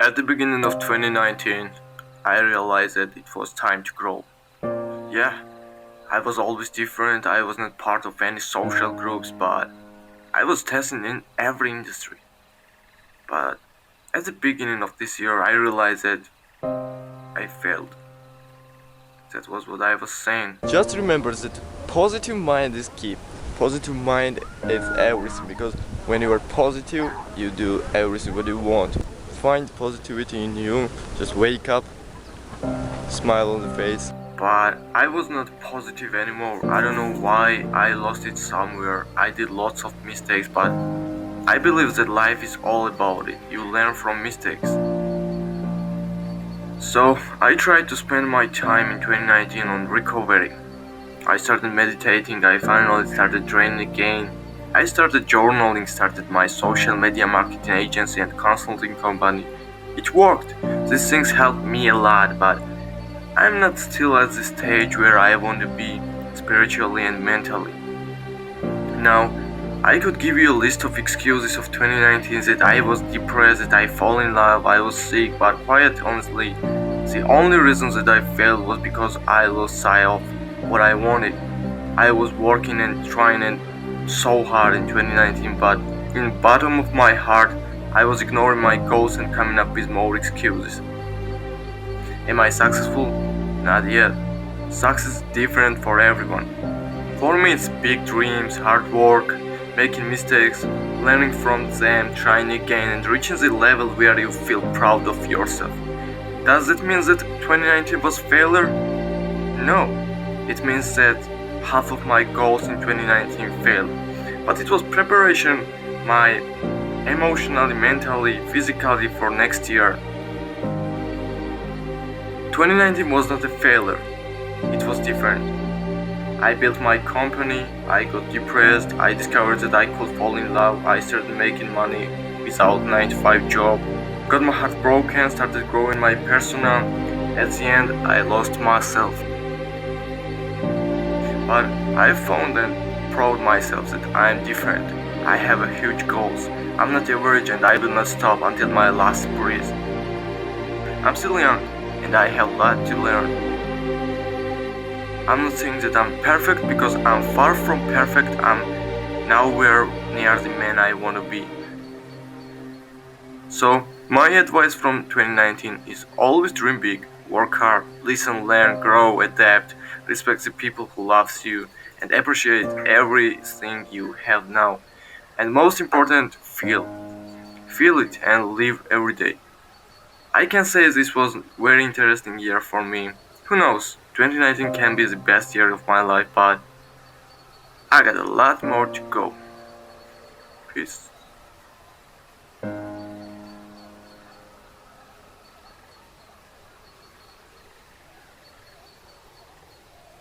At the beginning of 2019, I realized that it was time to grow. Yeah, I was always different, I was not part of any social groups, but I was testing in every industry. But at the beginning of this year, I realized that I failed. That was what I was saying. Just remember that positive mind is key. Positive mind is everything because when you are positive, you do everything what you want. Find positivity in you. Just wake up, smile on the face. But I was not positive anymore. I don't know why I lost it somewhere. I did lots of mistakes, but I believe that life is all about it. You learn from mistakes. So I tried to spend my time in 2019 on recovery. I started meditating, I finally started training again. I started journaling, started my social media marketing agency and consulting company. It worked. These things helped me a lot, but I'm not still at the stage where I want to be spiritually and mentally. Now, I could give you a list of excuses of 2019 that I was depressed, that I fall in love, I was sick, but quite honestly, the only reason that I failed was because I lost sight of what I wanted. I was working and trying and so hard in 2019, but in the bottom of my heart, I was ignoring my goals and coming up with more excuses. Am I successful? Not yet. Success is different for everyone. For me, it's big dreams, hard work, making mistakes, learning from them, trying again, and reaching the level where you feel proud of yourself. Does it mean that 2019 was failure? No. It means that half of my goals in 2019 failed. But it was preparation, my emotionally, mentally, physically for next year. 2019 was not a failure. It was different. I built my company, I got depressed, I discovered that I could fall in love, I started making money without 9 to 5 job, got my heart broken, started growing my persona. At the end, I lost myself. But I found and proud myself that I am different. I have a huge goals. I'm not average and I will not stop until my last breath. I'm still young and I have a lot to learn. I'm not saying that I'm perfect because I'm far from perfect. I'm nowhere near the man I want to be. So, my advice from 2019 is always dream big, work hard, listen, learn, grow, adapt, respect the people who loves you, and appreciate everything you have now. And most important, feel. Feel it and live every day. I can say this was a very interesting year for me. Who knows, 2019 can be the best year of my life, but I got a lot more to go. Peace.